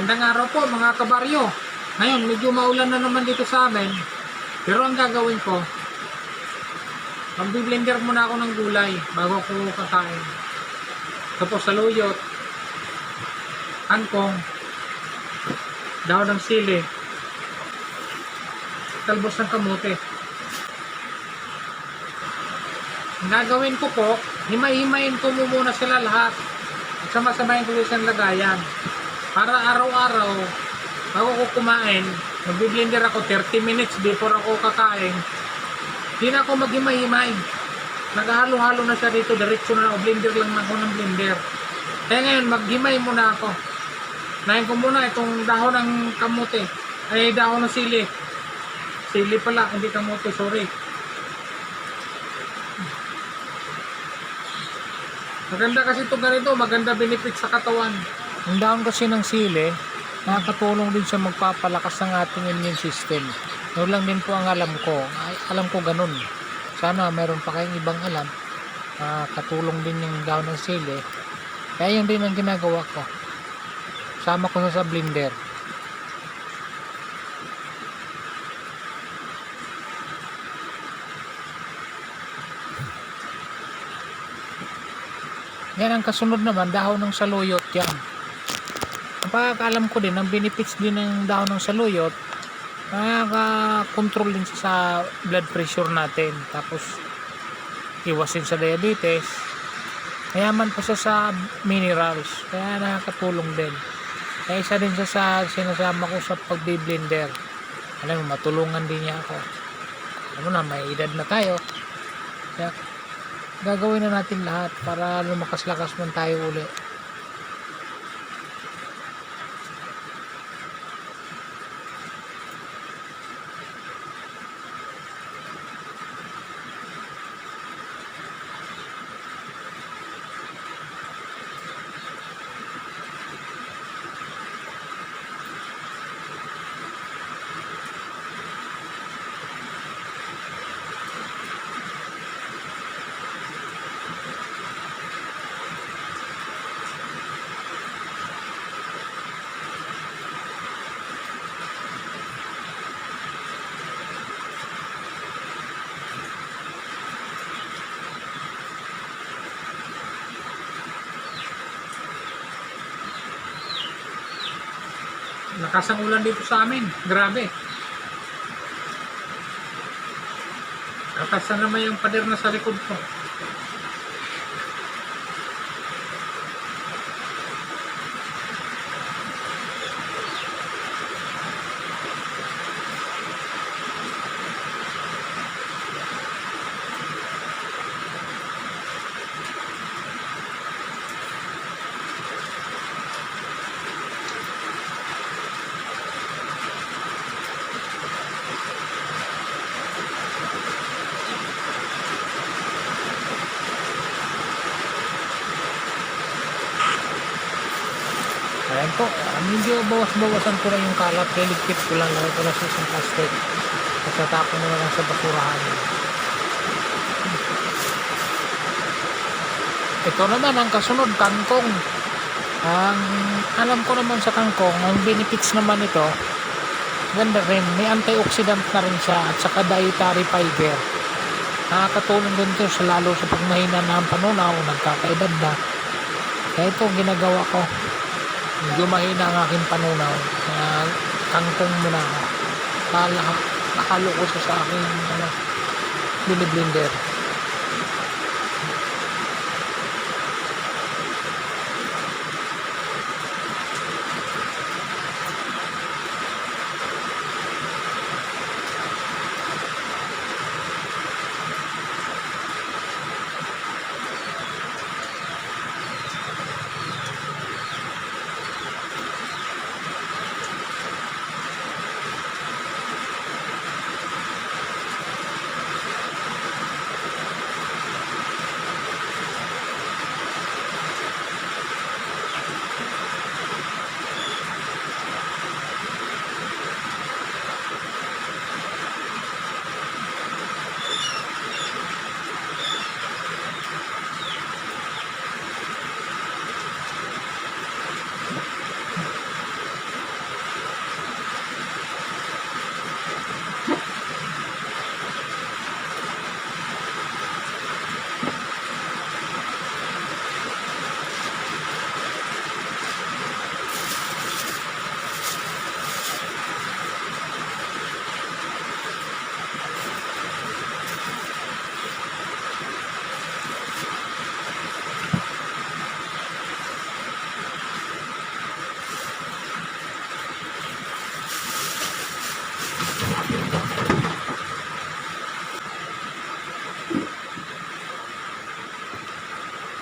Gandang araw po mga kabaryo. Ngayon medyo maulan na naman dito sa amin. Pero ang gagawin ko, magbi-blender muna ako ng gulay bago ko kakain. Tapos saluyot, kangkong, dahon ng sili, talbos ng kamote. Ang gagawin ko po, himay-himayin ko muna sila lahat. At sama-samayin ko sa lagayan. Para araw-araw, bago ko kumain, magbi-blender ako 30 minutes before ako kakain. Hindi na ako maghimay-himay. Naghahalo-halo na siya dito, diretso na ako, blender lang ako ng blender. Kaya ngayon, maghimay muna ako. Nahin ko muna itong dahon ng kamote, ay dahon ng sili. Sili pala, hindi kamote, sorry. Maganda kasi ito ganito, maganda benefit sa katawan. Ang dahon kasi ng sili, nakakatulong din siya magpapalakas ng ating immune system. Yun lang din po ang alam ko. Alam ko ganun. Sana meron pa kayong ibang alam. Katulong din yung dahon ng sili. Kaya yun din ang ginagawa ko. Sama ko sa blender. Yan ang kasunod naman, dahon ng saluyot yan. Ang pagkakalam ko din, ang benefits din ng dahon ng saluyot, nakaka-control din sa blood pressure natin. Tapos, iwasin sa diabetes. Mayaman pa siya sa minerals. Kaya nakakatulong din. Kaya isa din siya sa sinasama ko sa pagbi-blender. Alam mo, matulungan din niya ako. Alam mo na, may edad na tayo. Kaya, gagawin na natin lahat para lumakas-lakas man tayo uli. Lakas ang ulan dito sa amin. Grabe. Lakas na naman yung pader na sa likod ko. Ayan po, medyo bawas-bawasan ko na yung kalat. Liligpit ko lang, lagay ko na sa isang plastic. At tatapon na lang sa basurahan. Ito naman ang kasunod, kangkong. Ang alam ko naman sa kangkong, ang benefits naman ito, ganda rin, may antioxidant na rin siya at saka dietary fiber. Nakakatulong din ito sa lalo sa pagmahina ng panunaw, nagkakaedad na. Kaya ito ginagawa ko. Medyo mahina ang aking panunaw. Kaya kangkong muna ako. Nakalo ko sa aking blender.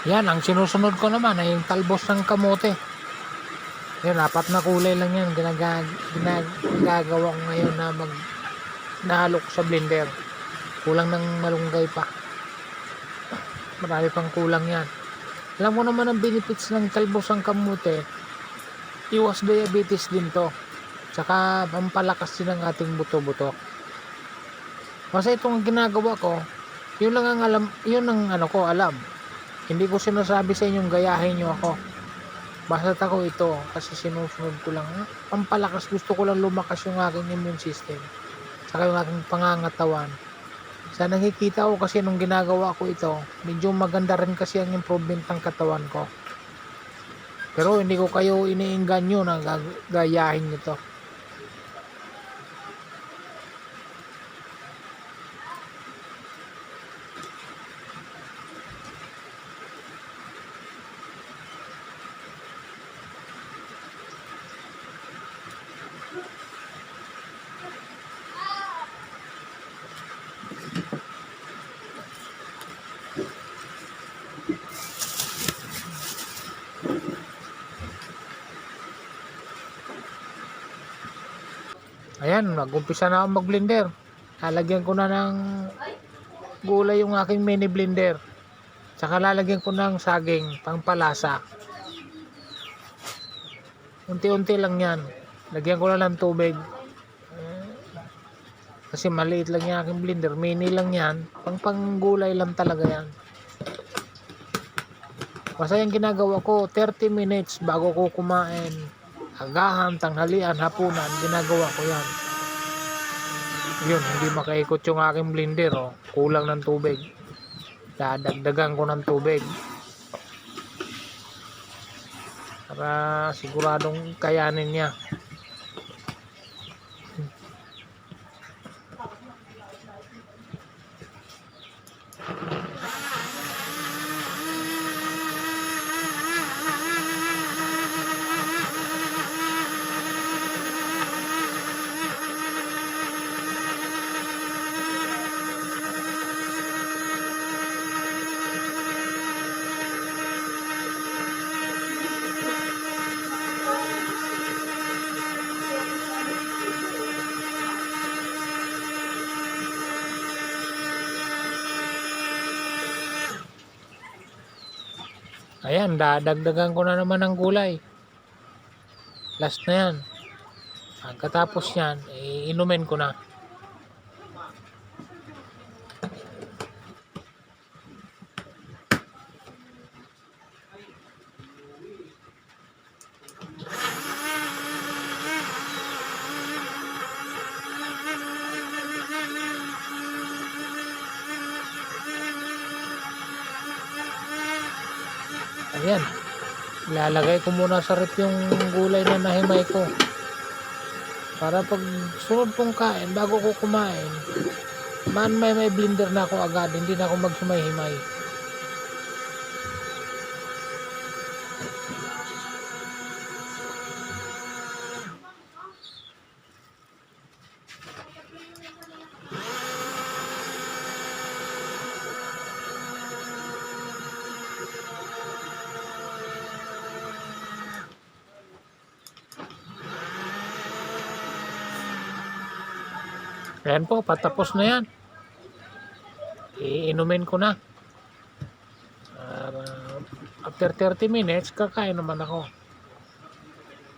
Yan, ang sinusunod ko naman ay yung talbos ng kamote. Yan, 4 na kulay lang yan. Ginagawa ko ngayon na nahalo ko sa blender. Kulang ng malunggay pa. Marami pang kulang yan. Alam mo naman ang benefits ng talbos ng kamote. Iwas diabetes din to. Tsaka pampalakas din ang ating buto-buto. Kasi itong ginagawa ko, yun lang ang alam, yun ang alam. Hindi ko sinasabi sa inyong gayahin nyo ako. Basta ako ito kasi sinusunod ko lang. Pampalakas, gusto ko lang lumakas yung aking immune system. Saka yung aking pangangatawan. Sa nakikita ko kasi nung ginagawa ko ito, medyo maganda rin kasi ang improvement ng katawan ko. Pero hindi ko kayo iniingganyo na gayahin nyo to. Ayan, nag-umpisa na ako mag-blender. Lalagyan ko na ng gulay yung aking mini blender. Saka lalagyan ko ng saging, pangpalasa. Unti-unti lang yan. Lagyan ko na ng tubig. Kasi maliit lang yung aking blender. Mini lang yan. Panggulay lang talaga yan. Basta yung ginagawa ko, 30 minutes bago ko kumain. Agahan, tanghalian, hapunan, ginagawa ko yan. Yun, hindi makaikot yung aking blender. Oh. Kulang ng tubig. Dadagdagan ko ng tubig. Para siguradong kayanin niya. Ayan, dadagdagan ko na naman ng gulay. Last na yan. Pagkatapos yan, inumin ko na. Ayan, ilalagay ko muna sa rep yung gulay na nahimay ko para pag sunod kong kain, bago ko kumain, may blender na ako agad, hindi na ako maghimay-himay. Ayan po, patapos na yan. Iinumin ko na. After 30 minutes, kakain naman ako.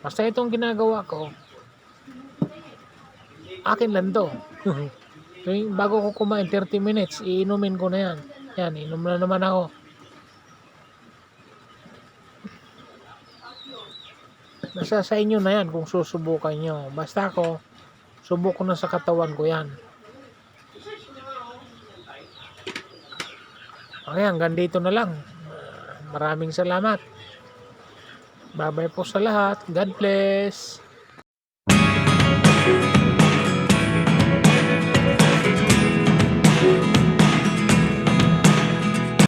Basta itong ginagawa ko, akin lang to. So, bago ko kumain, 30 minutes, iinumin ko na yan. Yan, inom na naman ako. Nasa sa inyo na yan kung susubukan nyo. Basta ako, subok ko na sa katawan ko yan. Okay, hanggang dito na lang. Maraming salamat. Bye-bye po sa lahat. God bless.